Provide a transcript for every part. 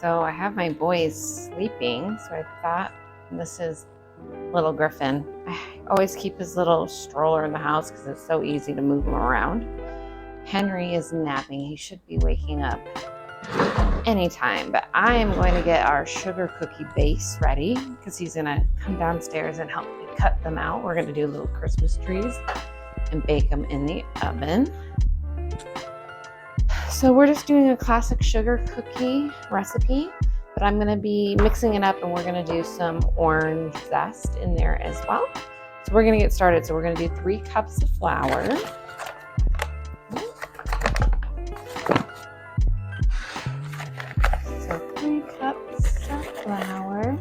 So I have my boys sleeping, so I thought this is little Griffin. I always keep his little stroller in the house because it's so easy to move him around. Henry is napping. He should be waking up anytime, but I am going to get our sugar cookie base ready because he's going to come downstairs and help me cut them out. We're going to do little Christmas trees and bake them in the oven. So we're just doing a classic sugar cookie recipe, but I'm going to be mixing it up and we're going to do some orange zest in there as well. So we're going to get started. So we're going to do 3 cups of flour. So 3 cups of flour.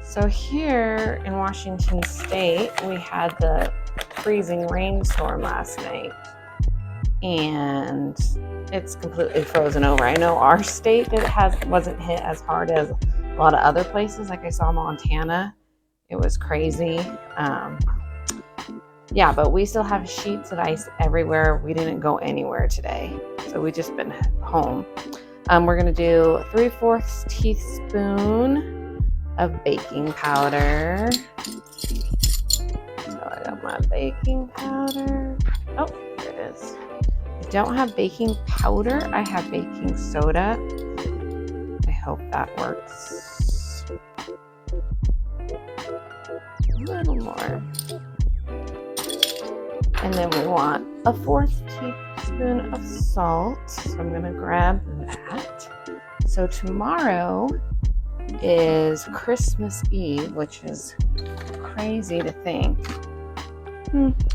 So here in Washington State, we had the freezing rainstorm last night. And it's completely frozen over. I know our state wasn't hit as hard as a lot of other places. Like I saw Montana, it was crazy. Yeah, but we still have sheets of ice everywhere. We didn't go anywhere today, so we just been home. We're gonna do 3/4 teaspoon of baking powder. So I got my baking powder. Oh, there it is. Don't have baking powder. I have baking soda. I hope that works. A little more. And then we want a 1/4 teaspoon of salt. So I'm going to grab that. So tomorrow is Christmas Eve, which is crazy to think.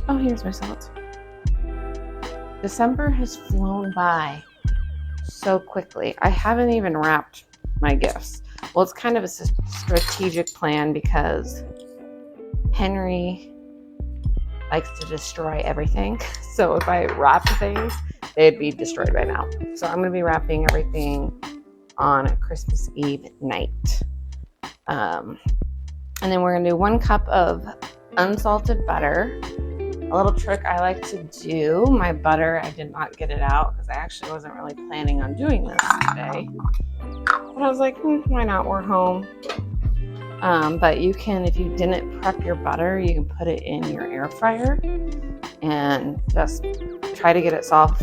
Oh, here's my salt. December has flown by so quickly. I haven't even wrapped my gifts. Well, it's kind of a strategic plan because Henry likes to destroy everything. So if I wrapped things, they'd be destroyed by now. So I'm going to be wrapping everything on Christmas Eve night. And then we're going to do 1 cup of unsalted butter. A little trick I like to do, my butter, I did not get it out because I actually wasn't really planning on doing this today. But I was like, why not? We're home. But you can, if you didn't prep your butter, you can put it in your air fryer and just try to get it soft.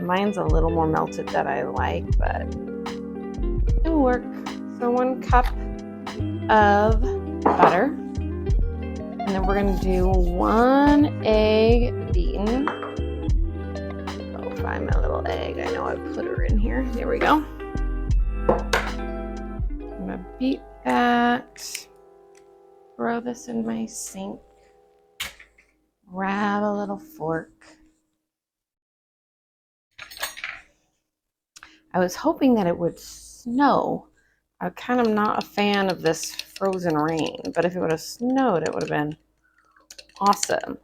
Mine's a little more melted than I like, but it'll work. So 1 cup of butter. And then we're going to do 1 egg beaten. I'll find my little egg. I know I put her in here. There we go. I'm going to beat that. Throw this in my sink. Grab a little fork. I was hoping that it would snow. I kind of not a fan of this frozen rain, but if it would have snowed, it would have been awesome.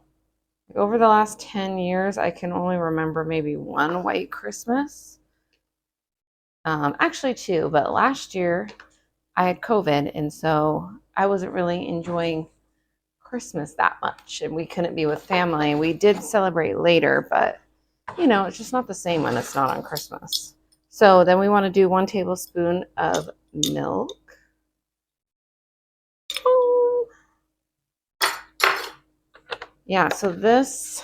Over the last 10 years, I can only remember maybe 1 white Christmas. Actually 2, but last year I had COVID, and so I wasn't really enjoying Christmas that much, and we couldn't be with family. We did celebrate later, but you know, it's just not the same when it's not on Christmas. So then we want to do 1 tablespoon of milk. Yeah, so this,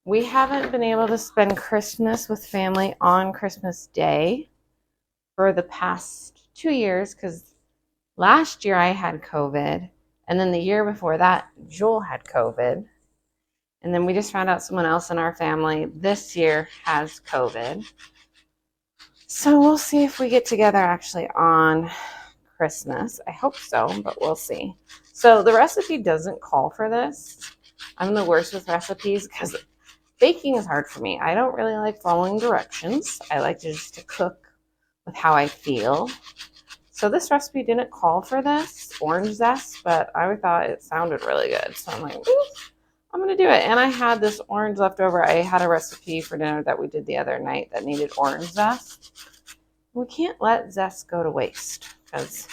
we haven't been able to spend Christmas with family on Christmas Day for the past 2 years because last year I had COVID, and then the year before that, Joel had COVID. And then we just found out someone else in our family this year has COVID. So we'll see if we get together actually on Christmas. I hope so, but we'll see. So the recipe doesn't call for this. I'm the worst with recipes because baking is hard for me. I don't really like following directions. I like just to cook with how I feel. So this recipe didn't call for this orange zest, but I thought it sounded really good. So I'm like, I'm going to do it. And I had this orange left over. I had a recipe for dinner that we did the other night that needed orange zest. We can't let zest go to waste because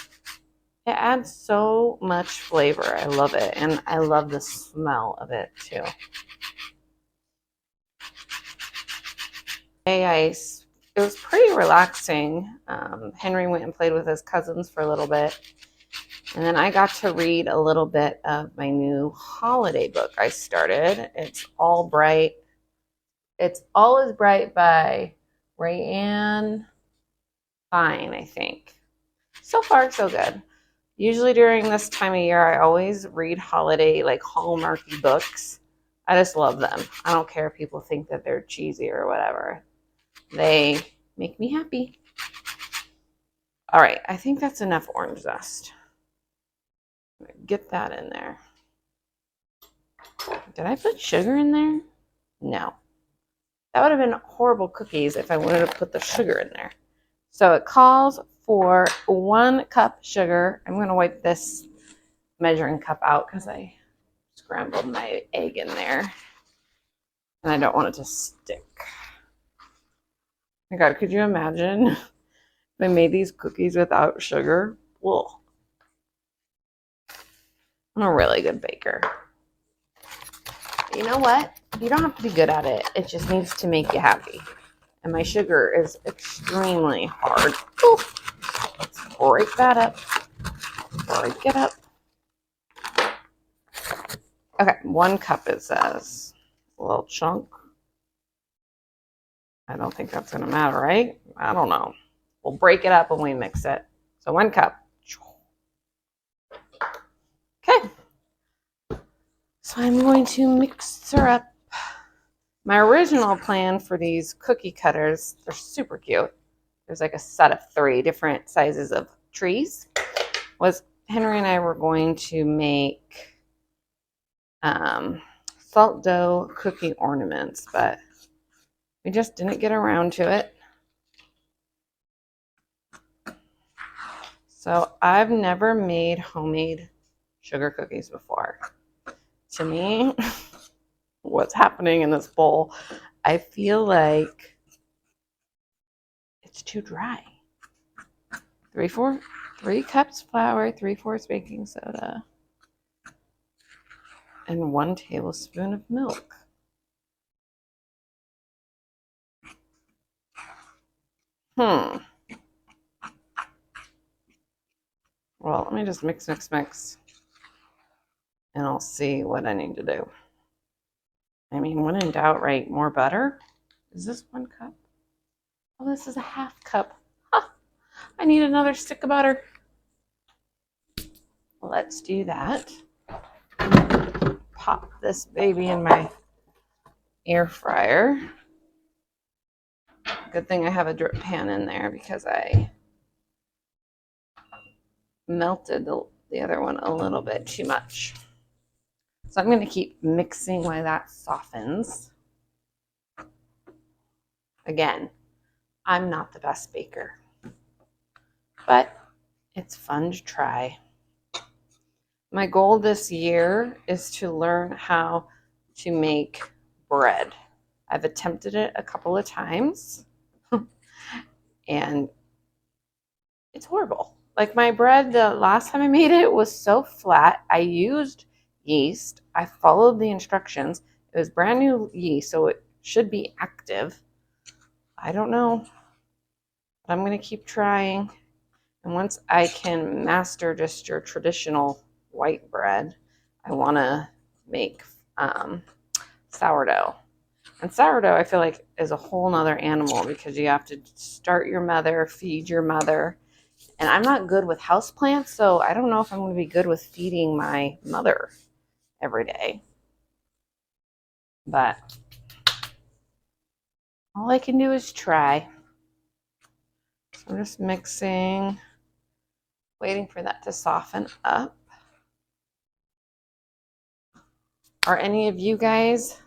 it adds so much flavor. I love it. And I love the smell of it too. It was pretty relaxing. Henry went and played with his cousins for a little bit. And then I got to read a little bit of my new holiday book I started. It's All Bright. It's All Is Bright by Rayanne Fine, I think. So far, so good. Usually during this time of year, I always read holiday, like Hallmarky books. I just love them. I don't care if people think that they're cheesy or whatever. They make me happy. All right, I think that's enough orange zest. Get that in there. Did I put sugar in there? No. That would have been horrible cookies if I wanted to put the sugar in there. So it calls for 1 cup sugar. I'm going to wipe this measuring cup out because I scrambled my egg in there. And I don't want it to stick. Oh my God, could you imagine if I made these cookies without sugar? Whoa. I'm a really good baker. But you know what? You don't have to be good at it. It just needs to make you happy. And my sugar is extremely hard. Ooh. Let's break that up. Break it up. Okay, 1 cup it says. A little chunk. I don't think that's going to matter, right? I don't know. We'll break it up when we mix it. So 1 cup. Okay. So I'm going to mix her up. My original plan for these cookie cutters, they're super cute. There's like a set of 3 different sizes of trees. Was Henry and I were going to make salt dough cookie ornaments, but we just didn't get around to it. So I've never made homemade sugar cookies before. To me, what's happening in this bowl, I feel like it's too dry. 3 cups flour, 3/4 baking soda, and 1 tablespoon of milk. Well, let me just mix, and I'll see what I need to do. I mean, when in doubt, right? More butter? Is this 1 cup? Oh, this is a 1/2 cup. Huh. I need another stick of butter. Let's do that. Pop this baby in my air fryer. Good thing I have a drip pan in there because I melted the other one a little bit too much. So I'm going to keep mixing while that softens. Again, I'm not the best baker, but it's fun to try. My goal this year is to learn how to make bread. I've attempted it a couple of times, and it's horrible. Like my bread, the last time I made it was so flat. I used yeast. I followed the instructions. It was brand new yeast, so it should be active. I don't know, but I'm going to keep trying. And once I can master just your traditional white bread, I want to make sourdough. And sourdough, I feel like, is a whole nother animal because you have to start your mother, feed your mother. And I'm not good with houseplants, so I don't know if I'm going to be good with feeding my mother every day. But all I can do is try. So I'm just mixing, waiting for that to soften up. Are any of you guys,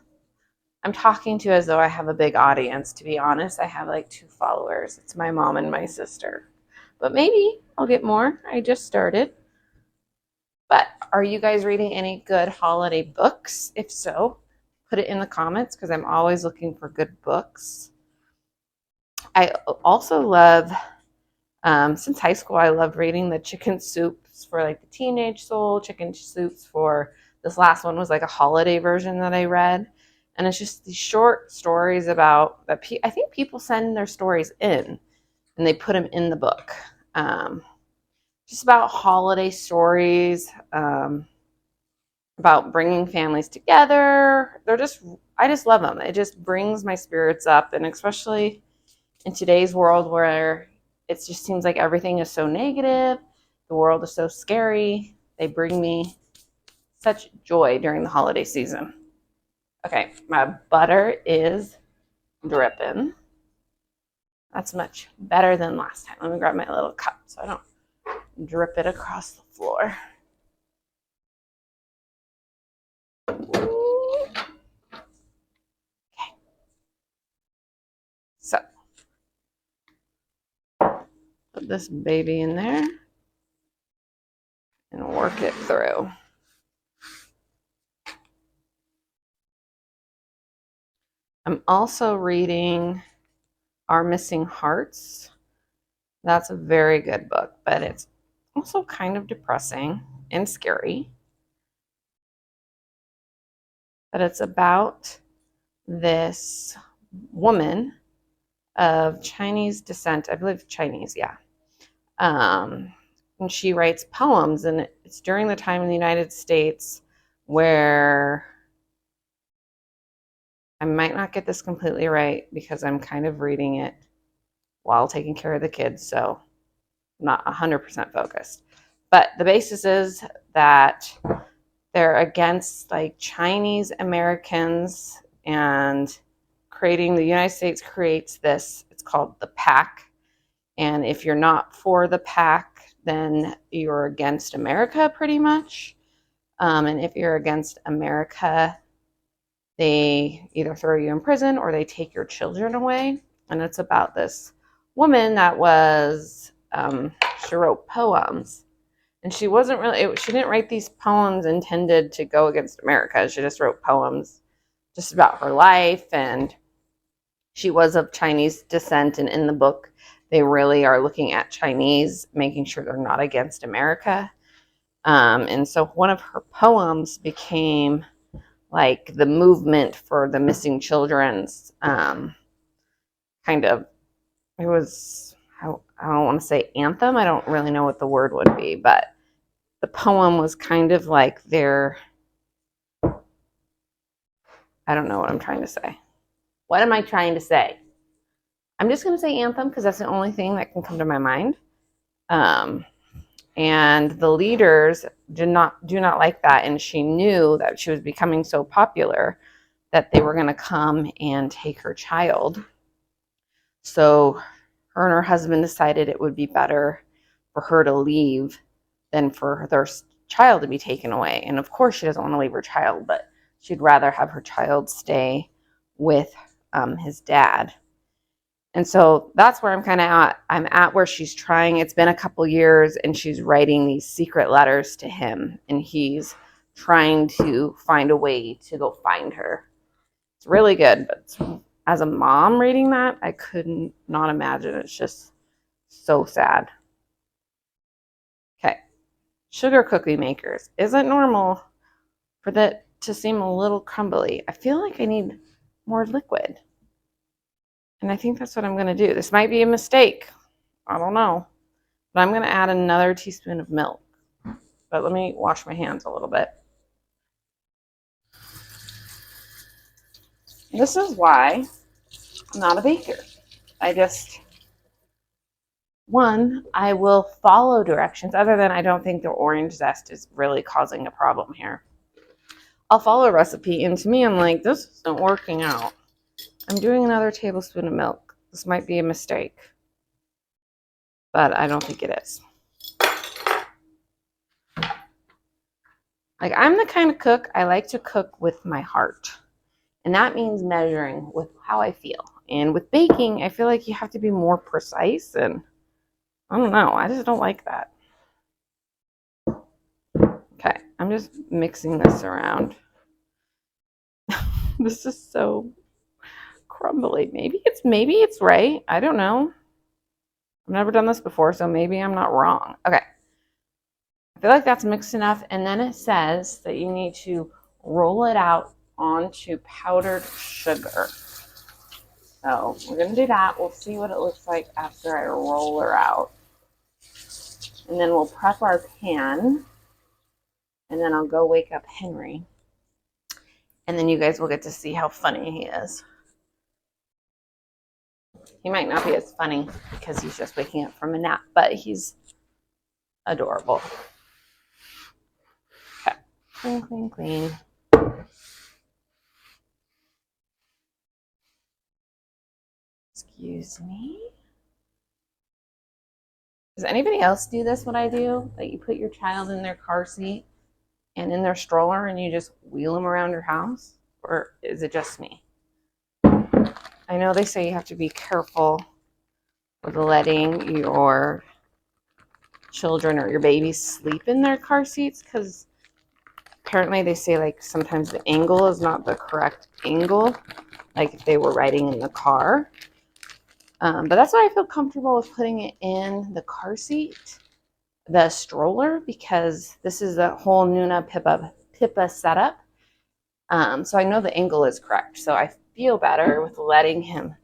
I'm talking to as though I have a big audience. To be honest, I have like 2 followers. It's my mom and my sister. But maybe I'll get more. I just started. But are you guys reading any good holiday books? If so, put it in the comments because I'm always looking for good books. I also love, since high school, I loved reading the chicken soups for like the teenage soul, chicken soups for, this last one was like a holiday version that I read. And it's just these short stories about that. I think people send their stories in and they put them in the book. Just about holiday stories, about bringing families together. I just love them. It just brings my spirits up. And especially in today's world where it just seems like everything is so negative, the world is so scary, they bring me such joy during the holiday season. Okay, my butter is dripping. That's much better than last time. Let me grab my little cup so I don't drip it across the floor. Okay. So, put this baby in there and work it through. I'm also reading Our Missing Hearts. That's a very good book, but it's also kind of depressing and scary. But it's about this woman of Chinese descent, I believe Chinese, yeah. And she writes poems, and it's during the time in the United States where I might not get this completely right because I'm kind of reading it while taking care of the kids, so I'm not 100% focused. But the basis is that they're against like Chinese Americans, and the United States creates this, it's called the PAC. And if you're not for the PAC, then you're against America pretty much. And if you're against America, they either throw you in prison or they take your children away. And it's about this woman that was, she wrote poems. And she didn't write these poems intended to go against America. She just wrote poems just about her life. And she was of Chinese descent. And in the book, they really are looking at Chinese, making sure they're not against America. And so one of her poems became like the movement for the missing children's kind of, it was, I don't want to say anthem. I don't really know what the word would be, but the poem was kind of like their, I don't know what I'm trying to say. What am I trying to say? I'm just going to say anthem because that's the only thing that can come to my mind. And the leaders do not like that. And she knew that she was becoming so popular that they were going to come and take her child. So her and her husband decided it would be better for her to leave than for their child to be taken away. And of course, she doesn't want to leave her child, but she'd rather have her child stay with his dad. And so that's where I'm kind of at. I'm at where she's trying. It's been a couple years, and she's writing these secret letters to him, and he's trying to find a way to go find her. It's really good, but as a mom reading that, I could not imagine. It's just so sad. Okay. Sugar cookie makers. Is it normal for that to seem a little crumbly? I feel like I need more liquid. And I think that's what I'm going to do. This might be a mistake. I don't know. But I'm going to add another teaspoon of milk. But let me wash my hands a little bit. This is why I'm not a baker. I will follow directions, other than I don't think the orange zest is really causing a problem here. I'll follow a recipe, and to me, I'm like, this isn't working out. I'm doing another tablespoon of milk. This might be a mistake, but I don't think it is. Like, I'm the kind of cook, I like to cook with my heart. And that means measuring with how I feel. And with baking, I feel like you have to be more precise, and I don't know. I just don't like that. Okay, I'm just mixing this around. This is so crumbly. Maybe it's right. I don't know. I've never done this before, so maybe I'm not wrong. Okay. I feel like that's mixed enough. And then it says that you need to roll it out onto powdered sugar. So we're going to do that. We'll see what it looks like after I roll her out. And then we'll prep our pan. And then I'll go wake up Henry. And then you guys will get to see how funny he is. He might not be as funny because he's just waking up from a nap, but he's adorable. Okay. Clean, clean, clean. Excuse me. Does anybody else do this, what I do? Like you put your child in their car seat and in their stroller and you just wheel them around your house? Or is it just me? I know they say you have to be careful with letting your children or your babies sleep in their car seats because apparently they say like sometimes the angle is not the correct angle, like if they were riding in the car. But that's why I feel comfortable with putting it in the car seat, the stroller, because this is the whole Nuna Pippa setup. So I know the angle is correct. So I feel better with letting him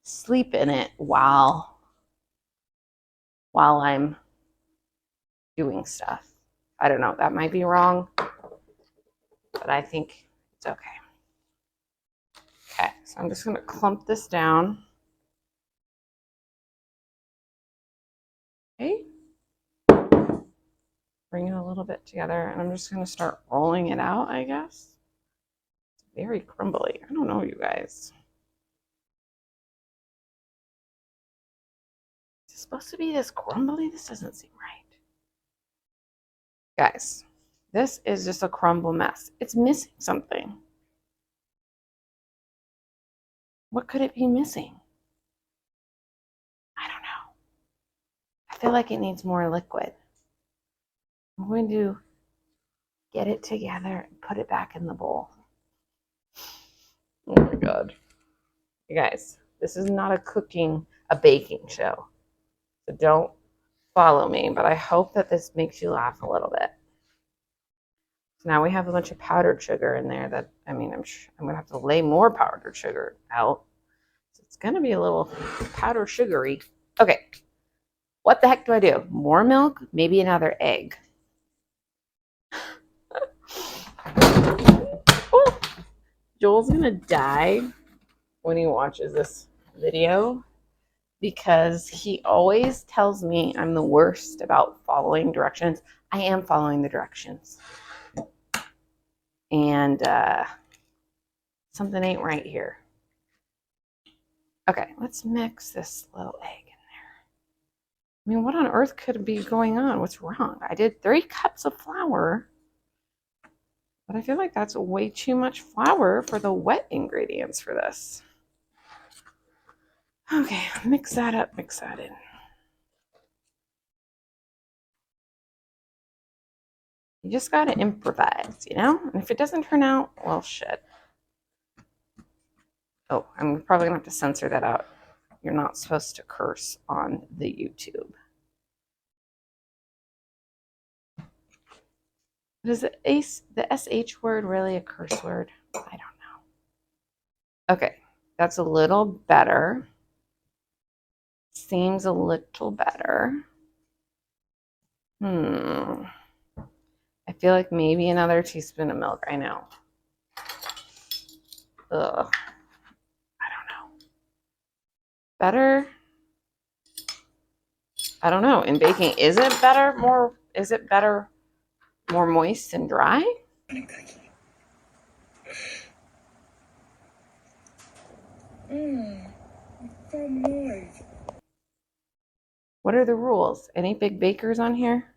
sleep in it while I'm doing stuff. I don't know. That might be wrong, but I think it's okay. Okay, so I'm just going to clump this down. Okay. Bring it a little bit together, and I'm just going to start rolling it out, I guess. It's very crumbly. I don't know, you guys. Is it supposed to be this crumbly? This doesn't seem right. Guys, this is just a crumble mess. It's missing something. What could it be missing? I don't know. I feel like it needs more liquid. I'm going to get it together and put it back in the bowl. Oh my God. You guys, this is not a baking show. So don't follow me, but I hope that this makes you laugh a little bit. So now we have a bunch of powdered sugar in there that, I mean, I'm going to have to lay more powdered sugar out. So it's going to be a little powder sugary. Okay. What the heck do I do? More milk? Maybe another egg. Oh, Joel's going to die when he watches this video because he always tells me I'm the worst about following directions. I am following the directions. And something ain't right here. Okay, let's mix this little egg in there. I mean, what on earth could be going on? What's wrong? I did 3 cups of flour, but I feel like that's way too much flour for the wet ingredients for this. Okay, mix that up, mix that in. You just gotta improvise, you know? And if it doesn't turn out, well, shit. Oh, I'm probably gonna have to censor that out. You're not supposed to curse on the YouTube. But is the SH word really a curse word? I don't know. Okay, that's a little better. Seems a little better. I feel like maybe another teaspoon of milk. I know. Ugh. I don't know. Better? I don't know. In baking, is it better more moist and dry? So moist. What are the rules? Any big bakers on here?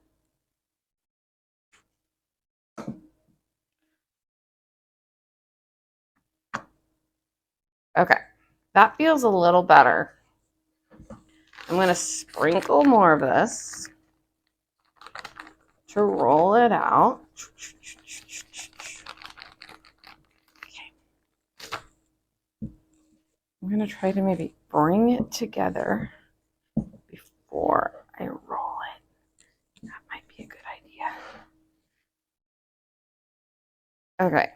Okay, that feels a little better. I'm going to sprinkle more of this to roll it out. Okay. I'm going to try to maybe bring it together before I roll it. That might be a good idea. Okay.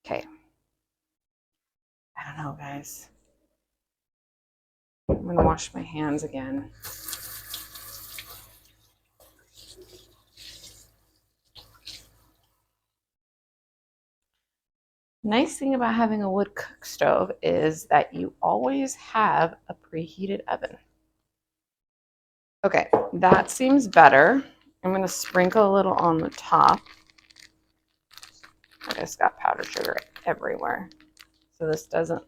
Okay. I don't know, guys. I'm gonna wash my hands again. Nice thing about having a wood cook stove is that you always have a preheated oven. Okay, that seems better. I'm gonna sprinkle a little on the top. I just got powdered sugar everywhere, so this doesn't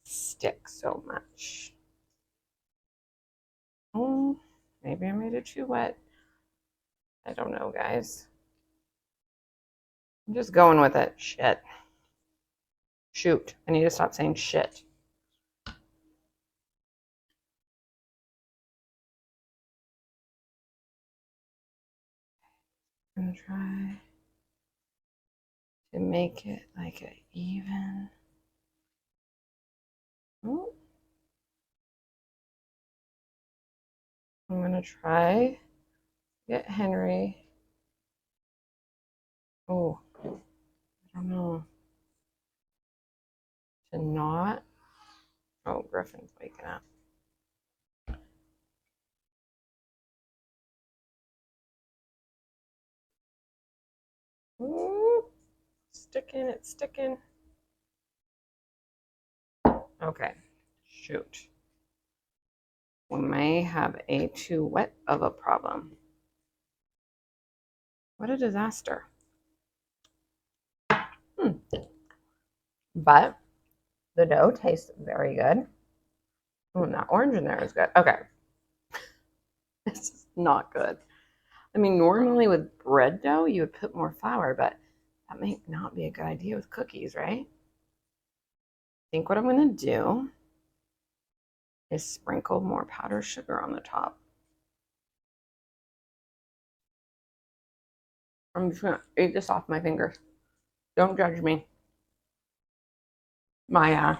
stick so much. Oh, maybe I made it too wet. I don't know, guys. I'm just going with it. Shit. Shoot. I need to stop saying shit. I'm gonna try to make it like an even. Oh. I'm gonna try get Henry. Oh, I don't know. To not. Oh, Griffin's waking up. Ooh, sticking, it's sticking. Okay, shoot. We may have a too wet of a problem. What a disaster. But the dough tastes very good. Oh, and that orange in there is good. Okay. This is not good. I mean, normally with bread dough, you would put more flour, but that may not be a good idea with cookies, right? I think what I'm going to do is sprinkle more powdered sugar on the top. I'm just going to eat this off my fingers. Don't judge me. My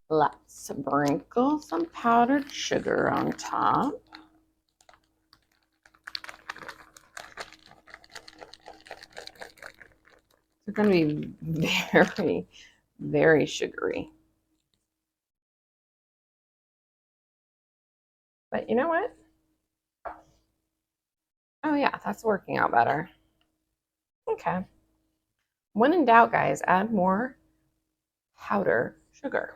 let's sprinkle some powdered sugar on top. It's going to be very, very sugary. But you know what? Oh yeah, that's working out better. Okay. When in doubt, guys, add more powder sugar.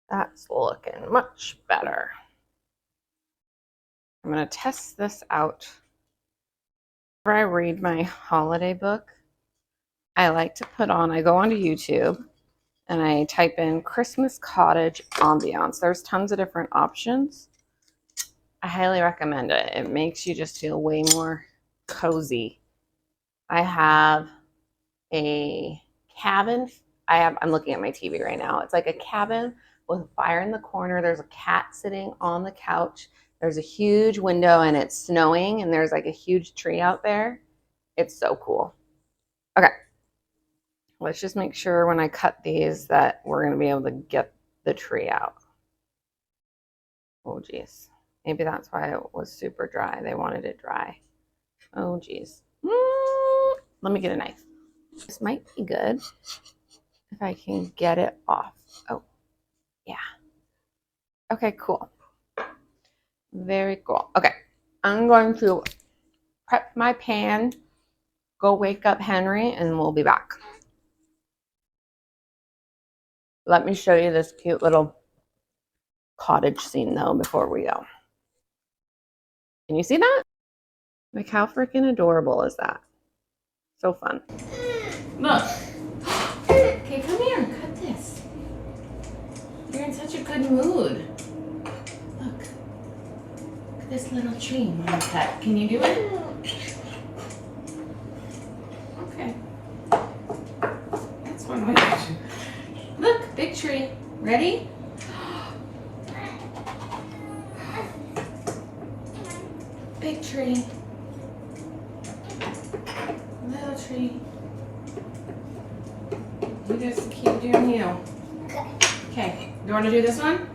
That's looking much better. I'm going to test this out. Whenever I read my holiday book, I like to I go onto YouTube and I type in Christmas cottage ambiance. There's tons of different options. I highly recommend it. It makes you just feel way more cozy. I have a cabin. I'm looking at my TV right now. It's like a cabin with a fire in the corner. There's a cat sitting on the couch. There's a huge window and it's snowing and there's like a huge tree out there. It's so cool. Okay. Let's just make sure when I cut these that we're going to be able to get the tree out. Oh, geez. Maybe that's why it was super dry. They wanted it dry. Oh, geez. Let me get a knife. This might be good if I can get it off. Oh, yeah. Okay, cool. Very cool. Okay, I'm going to prep my pan, go wake up Henry, and we'll be back. Let me show you this cute little cottage scene, though, before we go. Can you see that? Like, how freaking adorable is that? So fun. Look. Okay, come here and cut this. You're in such a good mood. Look. Look at this little tree you want to cut. Can you do it? Okay. That's one way to do. Look, big tree. Ready? Big tree. Little tree. You just keep doing you. Okay. You want to do this one?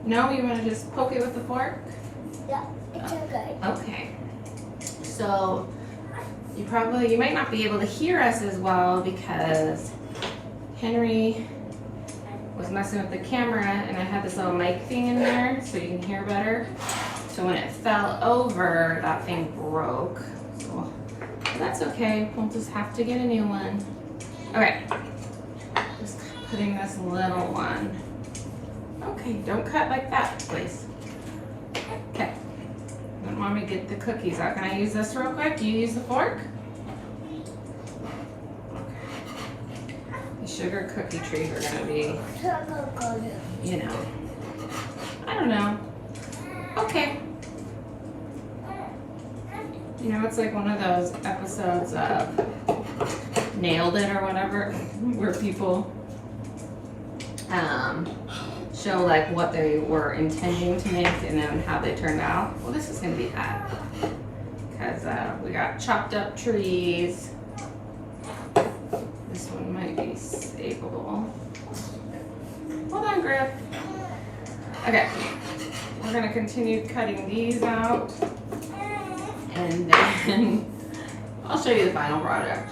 No? You want to just poke it with the fork? Yeah, it's okay. Okay. So you might not be able to hear us as well because Henry was messing with the camera and I had this little mic thing in there so you can hear better. So when it fell over, that thing broke. So that's okay, we'll just have to get a new one. Okay, just putting this little one. Okay, don't cut like that, please. Okay, don't want me to get the cookies out. Can I use this real quick? Do you use the fork? The sugar cookie trees are gonna be, you know, I don't know. Okay. You know, it's like one of those episodes of Nailed It or whatever, where people show like what they were intending to make and then how they turned out. Well, this is gonna be that because we got chopped up trees. This one might be savable. Hold on, Griff. Okay, we're gonna continue cutting these out, and then I'll show you the final product.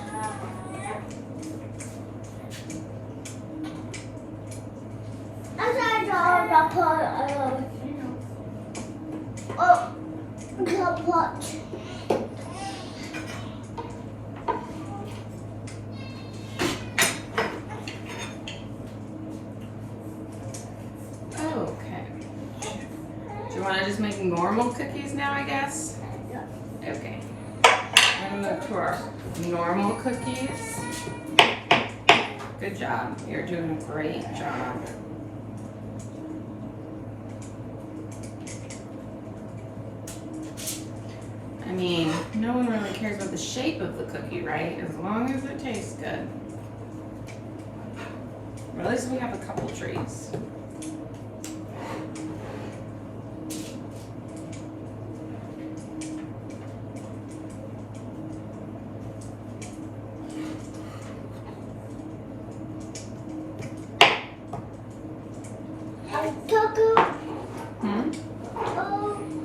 Okay. Do you want to just make normal cookies now, I guess? Yeah. Okay. We're going to move to our normal cookies. Good job. You're doing a great job. I mean, no one really cares about the shape of the cookie, right? As long as it tastes good. Or at least we have a couple trees.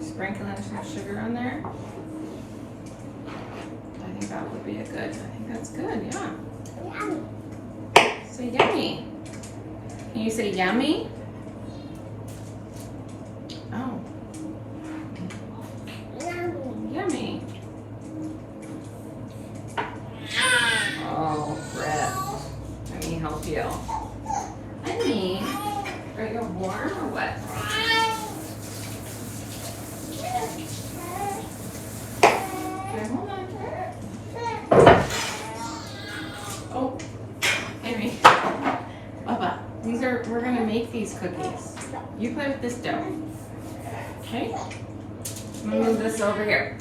Sprinkling some sugar on there. I think that would be a good, I think that's good, yeah. Yummy. Say yummy. Can you say yummy? Oh. Yummy. Yummy. Oh, Brett. Let me help you. Honey, are you warm or what? Okay, hold on. Oh, Henry. Bubba, we're gonna make these cookies. You play with this dough. Okay? I'm gonna move this over here.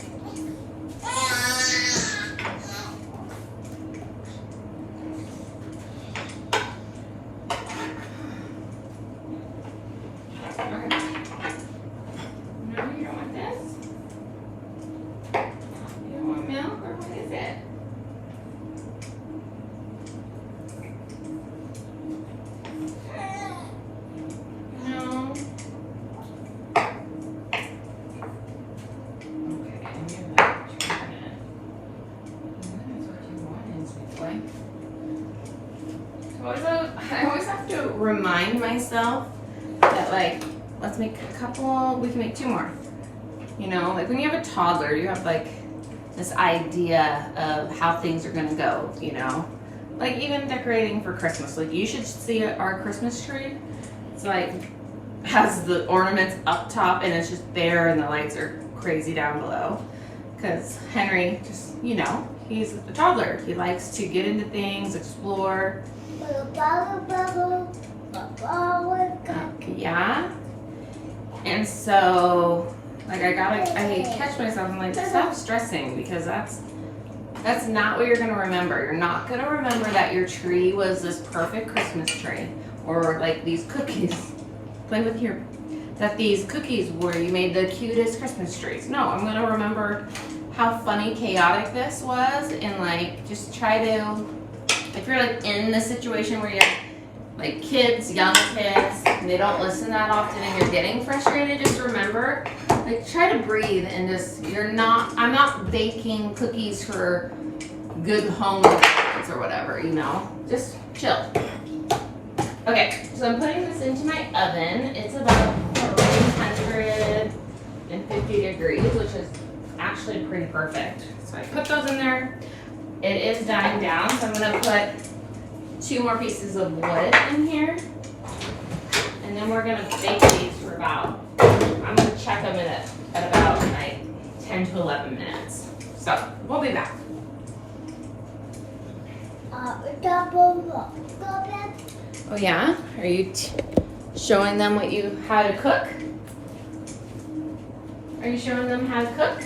I always have to remind myself that, like, let's make a couple, we can make two more. You know, like when you have a toddler, you have like this idea of how things are gonna go, you know? Like even decorating for Christmas, like you should see our Christmas tree. It's like, has the ornaments up top and it's just bare and the lights are crazy down below. Because Henry just, you know, he's a toddler. He likes to get into things, explore. Yeah. And so, like I catch myself and like, stop stressing because that's not what you're gonna remember. You're not gonna remember that your tree was this perfect Christmas tree or like these cookies. Play with your, that these cookies were, you made the cutest Christmas trees. No, I'm gonna remember how funny, chaotic this was and like just try to, if you're like in the situation where you have like kids, young kids, and they don't listen that often and you're getting frustrated, just remember Like, try to breathe and just, I'm not baking cookies for good home results or whatever, you know? Just chill. Okay, so I'm putting this into my oven. It's about 350 degrees, which is actually pretty perfect. So I put those in there. It is dying down, so I'm gonna put 2 more pieces of wood in here. And then we're gonna bake these for about, I'm gonna check them at about like 10 to 11 minutes. So we'll be back. Oh yeah? Are you showing them how to cook? Are you showing them how to cook?